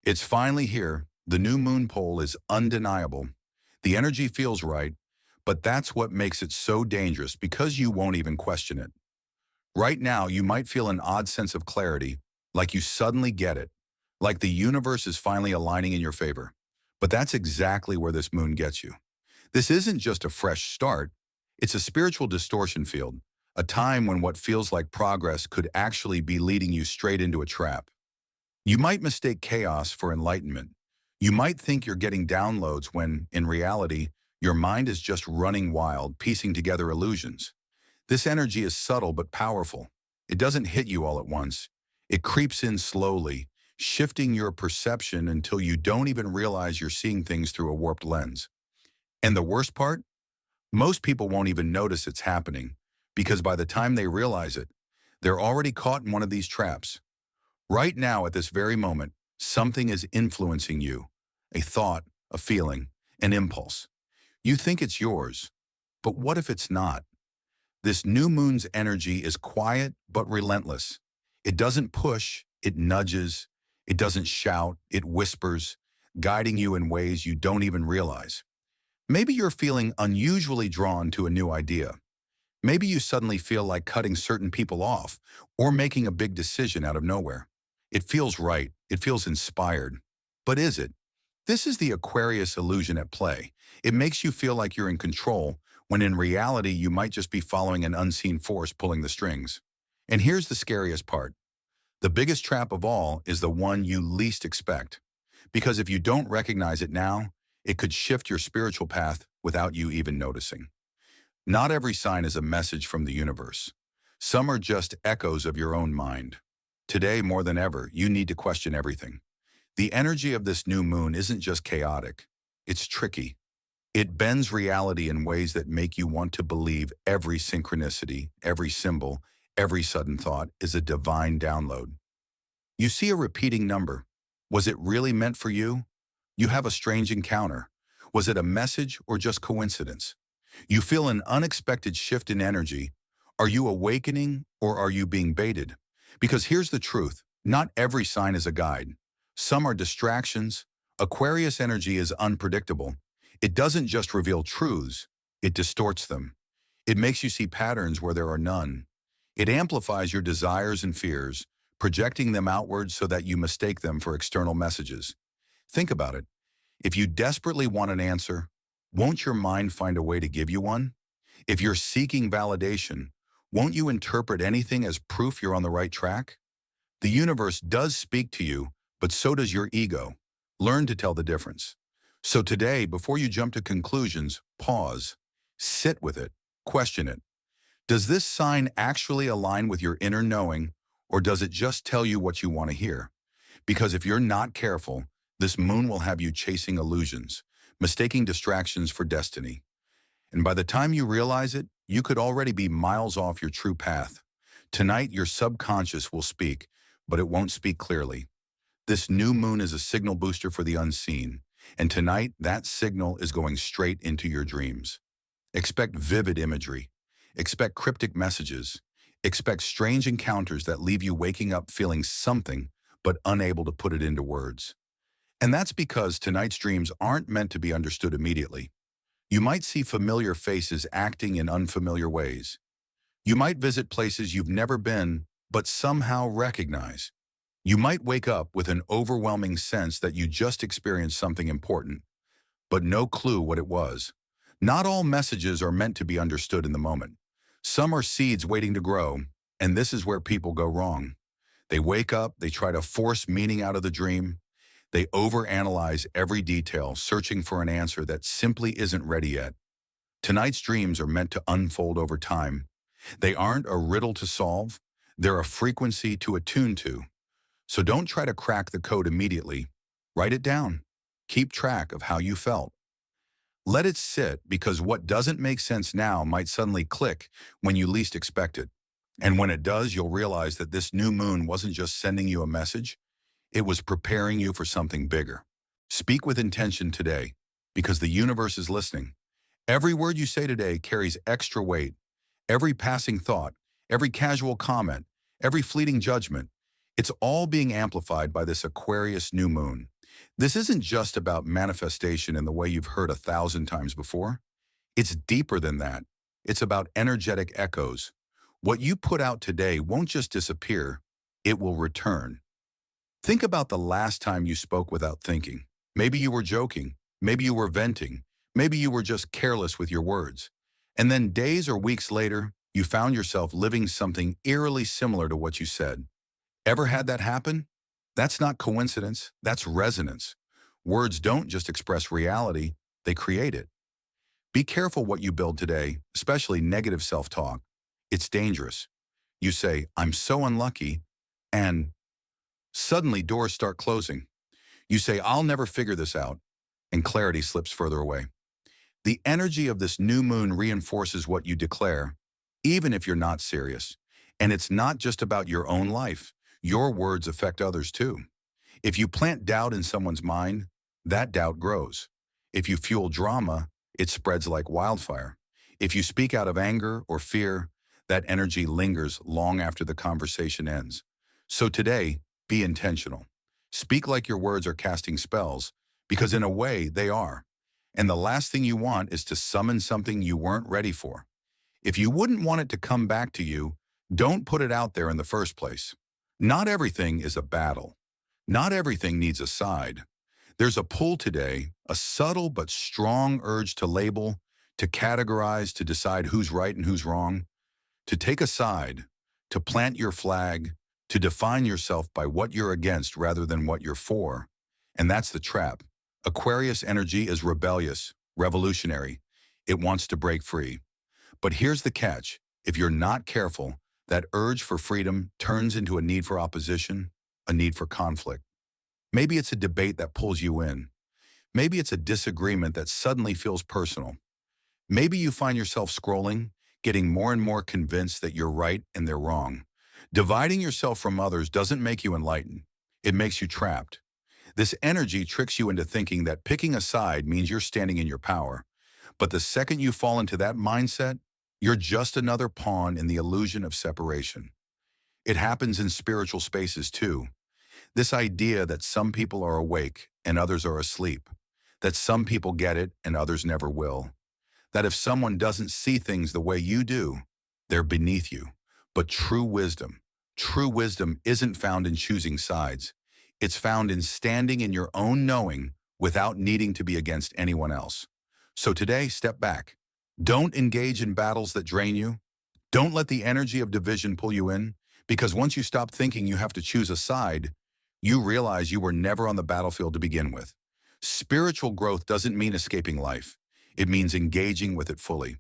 It's finally here. The new moon pole is undeniable. The energy feels right, but that's what makes it so dangerous because you won't even question it. Right now, you might feel an odd sense of clarity, like you suddenly get it, like the universe is finally aligning in your favor. But that's exactly where this moon gets you. This isn't just a fresh start, it's a spiritual distortion field, a time when what feels like progress could actually be leading you straight into a trap. You might mistake chaos for enlightenment. You might think you're getting downloads when, in reality, your mind is just running wild, piecing together illusions. This energy is subtle but powerful. It doesn't hit you all at once. It creeps in slowly, shifting your perception until you don't even realize you're seeing things through a warped lens. And the worst part? Most people won't even notice it's happening, because by the time they realize it, they're already caught in one of these traps. Right now, at this very moment, something is influencing you. A thought, a feeling, an impulse. You think it's yours, but what if it's not? This new moon's energy is quiet but relentless. It doesn't push, it nudges. It doesn't shout, it whispers, guiding you in ways you don't even realize. Maybe you're feeling unusually drawn to a new idea. Maybe you suddenly feel like cutting certain people off or making a big decision out of nowhere. It feels right, it feels inspired. But is it? This is the Aquarius illusion at play. It makes you feel like you're in control, when in reality you might just be following an unseen force pulling the strings. And here's the scariest part. The biggest trap of all is the one you least expect. Because if you don't recognize it now, it could shift your spiritual path without you even noticing. Not every sign is a message from the universe. Some are just echoes of your own mind. Today, more than ever, you need to question everything. The energy of this new moon isn't just chaotic. It's tricky. It bends reality in ways that make you want to believe every synchronicity, every symbol, every sudden thought is a divine download. You see a repeating number. Was it really meant for you? You have a strange encounter. Was it a message or just coincidence? You feel an unexpected shift in energy. Are you awakening or are you being baited? Because here's the truth. Not every sign is a guide. Some are distractions. Aquarius energy is unpredictable. It doesn't just reveal truths, it distorts them. It makes you see patterns where there are none. It amplifies your desires and fears, projecting them outward so that you mistake them for external messages. Think about it. If you desperately want an answer, won't your mind find a way to give you one? If you're seeking validation, won't you interpret anything as proof you're on the right track? The universe does speak to you, but so does your ego. Learn to tell the difference. So today, before you jump to conclusions, pause, sit with it, question it. Does this sign actually align with your inner knowing, or does it just tell you what you want to hear? Because if you're not careful, this moon will have you chasing illusions, mistaking distractions for destiny. And by the time you realize it, you could already be miles off your true path. Tonight, your subconscious will speak, but it won't speak clearly. This new moon is a signal booster for the unseen, and tonight, that signal is going straight into your dreams. Expect vivid imagery. Expect cryptic messages. Expect strange encounters that leave you waking up feeling something, but unable to put it into words. And that's because tonight's dreams aren't meant to be understood immediately. You might see familiar faces acting in unfamiliar ways. You might visit places you've never been, but somehow recognize. You might wake up with an overwhelming sense that you just experienced something important, but no clue what it was. Not all messages are meant to be understood in the moment. Some are seeds waiting to grow, and this is where people go wrong. They wake up, they try to force meaning out of the dream. They overanalyze every detail, searching for an answer that simply isn't ready yet. Tonight's dreams are meant to unfold over time. They aren't a riddle to solve. They're a frequency to attune to. So don't try to crack the code immediately. Write it down. Keep track of how you felt. Let it sit, because what doesn't make sense now might suddenly click when you least expect it. And when it does, you'll realize that this new moon wasn't just sending you a message, it was preparing you for something bigger. Speak with intention today, because the universe is listening. Every word you say today carries extra weight. Every passing thought, every casual comment, every fleeting judgment, it's all being amplified by this Aquarius new moon. This isn't just about manifestation in the way you've heard 1,000 times before. It's deeper than that. It's about energetic echoes. What you put out today won't just disappear, it will return. Think about the last time you spoke without thinking. Maybe you were joking. Maybe you were venting. Maybe you were just careless with your words. And then days or weeks later, you found yourself living something eerily similar to what you said. Ever had that happen? That's not coincidence, that's resonance. Words don't just express reality, they create it. Be careful what you build today, especially negative self-talk. It's dangerous. You say, I'm so unlucky, and suddenly doors start closing. You say, I'll never figure this out, and clarity slips further away. The energy of this new moon reinforces what you declare, even if you're not serious. And it's not just about your own life. Your words affect others too. If you plant doubt in someone's mind, that doubt grows. If you fuel drama, it spreads like wildfire. If you speak out of anger or fear, that energy lingers long after the conversation ends. So today, be intentional. Speak like your words are casting spells, because in a way, they are. And the last thing you want is to summon something you weren't ready for. If you wouldn't want it to come back to you, don't put it out there in the first place. Not everything is a battle. Not everything needs a side. There's a pull today, a subtle but strong urge to label, to categorize, to decide who's right and who's wrong, to take a side, to plant your flag, to define yourself by what you're against rather than what you're for. And that's the trap. Aquarius energy is rebellious, revolutionary. It wants to break free. But here's the catch. If you're not careful, that urge for freedom turns into a need for opposition, a need for conflict. Maybe it's a debate that pulls you in. Maybe it's a disagreement that suddenly feels personal. Maybe you find yourself scrolling, getting more and more convinced that you're right and they're wrong. Dividing yourself from others doesn't make you enlightened. It makes you trapped. This energy tricks you into thinking that picking a side means you're standing in your power. But the second you fall into that mindset, you're just another pawn in the illusion of separation. It happens in spiritual spaces too. This idea that some people are awake and others are asleep, that some people get it and others never will, that if someone doesn't see things the way you do, they're beneath you. But true wisdom isn't found in choosing sides. It's found in standing in your own knowing without needing to be against anyone else. So today, step back. Don't engage in battles that drain you. Don't let the energy of division pull you in, because once you stop thinking you have to choose a side, you realize you were never on the battlefield to begin with. Spiritual growth doesn't mean escaping life. It means engaging with it fully.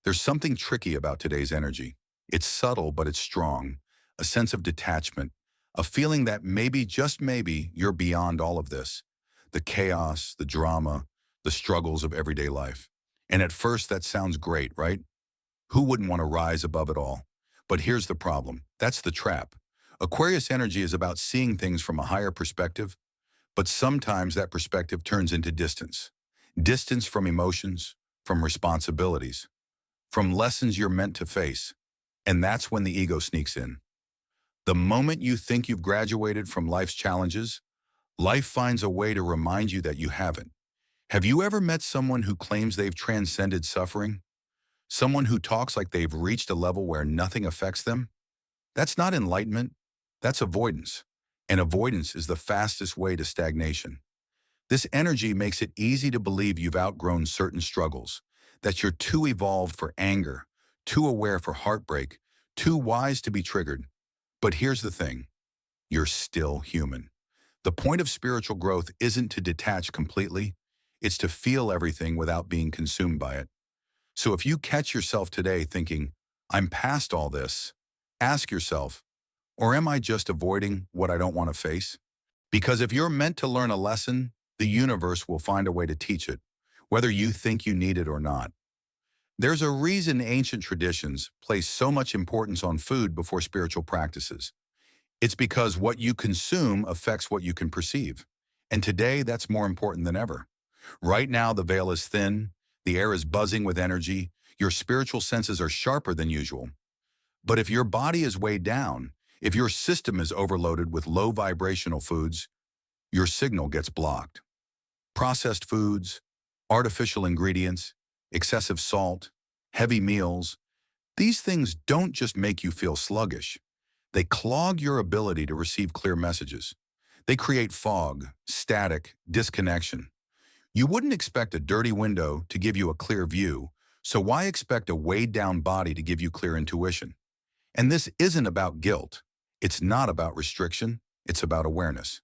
There's something tricky about today's energy. It's subtle, but it's strong. A sense of detachment, a feeling that maybe, just maybe, you're beyond all of this. The chaos, the drama, the struggles of everyday life. And at first that sounds great, right? Who wouldn't want to rise above it all? But here's the problem. That's the trap. Aquarius energy is about seeing things from a higher perspective, but sometimes that perspective turns into distance. Distance from emotions, from responsibilities, from lessons you're meant to face. And that's when the ego sneaks in. The moment you think you've graduated from life's challenges, life finds a way to remind you that you haven't. Have you ever met someone who claims they've transcended suffering? Someone who talks like they've reached a level where nothing affects them? That's not enlightenment, that's avoidance. And avoidance is the fastest way to stagnation. This energy makes it easy to believe you've outgrown certain struggles, that you're too evolved for anger, too aware for heartbreak, too wise to be triggered. But here's the thing, you're still human. The point of spiritual growth isn't to detach completely, it's to feel everything without being consumed by it. So if you catch yourself today thinking, I'm past all this, ask yourself, or am I just avoiding what I don't want to face? Because if you're meant to learn a lesson, the universe will find a way to teach it, whether you think you need it or not. There's a reason ancient traditions place so much importance on food before spiritual practices. It's because what you consume affects what you can perceive. And today, that's more important than ever. Right now, the veil is thin, the air is buzzing with energy, your spiritual senses are sharper than usual. But if your body is weighed down, if your system is overloaded with low vibrational foods, your signal gets blocked. Processed foods, artificial ingredients, excessive salt, heavy meals, these things don't just make you feel sluggish. They clog your ability to receive clear messages. They create fog, static, disconnection. You wouldn't expect a dirty window to give you a clear view, so why expect a weighed down body to give you clear intuition? And this isn't about guilt. It's not about restriction. It's about awareness.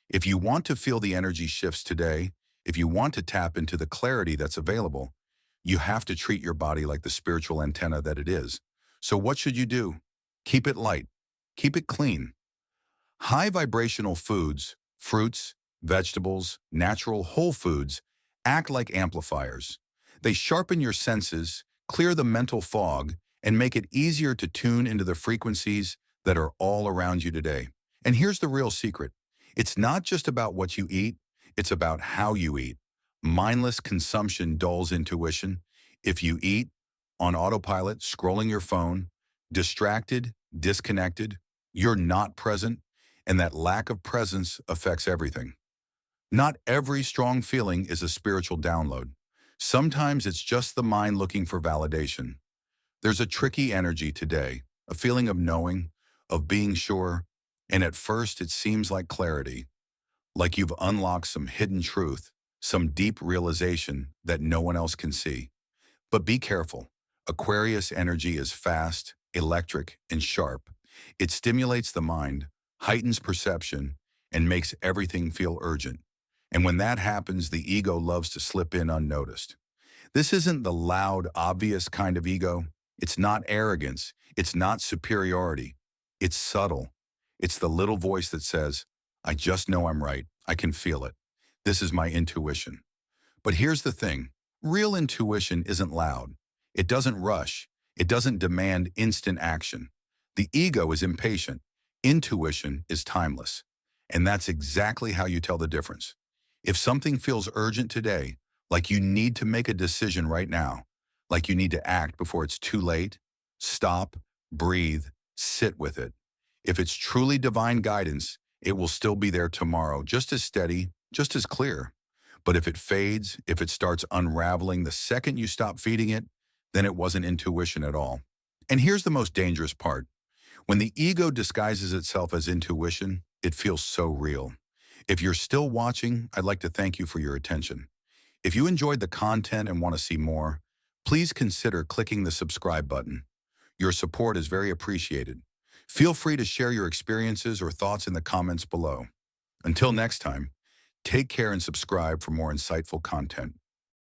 If you want to feel the energy shifts today, if you want to tap into the clarity that's available, you have to treat your body like the spiritual antenna that it is. So what should you do? Keep it light. Keep it clean. High vibrational foods, fruits, vegetables, natural whole foods, act like amplifiers. They sharpen your senses, clear the mental fog, and make it easier to tune into the frequencies that are all around you today. And here's the real secret. It's not just about what you eat, it's about how you eat. Mindless consumption dulls intuition. If you eat on autopilot, scrolling your phone, distracted, disconnected, you're not present, and that lack of presence affects everything. Not every strong feeling is a spiritual download. Sometimes it's just the mind looking for validation. There's a tricky energy today, a feeling of knowing, of being sure, and at first it seems like clarity, like you've unlocked some hidden truth, some deep realization that no one else can see. But be careful. Aquarius energy is fast, electric, and sharp. It stimulates the mind, heightens perception, and makes everything feel urgent. And when that happens, the ego loves to slip in unnoticed. This isn't the loud, obvious kind of ego. It's not arrogance. It's not superiority. It's subtle. It's the little voice that says, I just know I'm right. I can feel it. This is my intuition. But here's the thing. Real intuition isn't loud. It doesn't rush. It doesn't demand instant action. The ego is impatient. Intuition is timeless. And that's exactly how you tell the difference. If something feels urgent today, like you need to make a decision right now, like you need to act before it's too late, stop, breathe, sit with it. If it's truly divine guidance, it will still be there tomorrow, just as steady, just as clear. But if it fades, if it starts unraveling the second you stop feeding it, then it wasn't intuition at all. And here's the most dangerous part. When the ego disguises itself as intuition, it feels so real. If you're still watching, I'd like to thank you for your attention. If you enjoyed the content and want to see more, please consider clicking the subscribe button. Your support is very appreciated. Feel free to share your experiences or thoughts in the comments below. Until next time, take care and subscribe for more insightful content.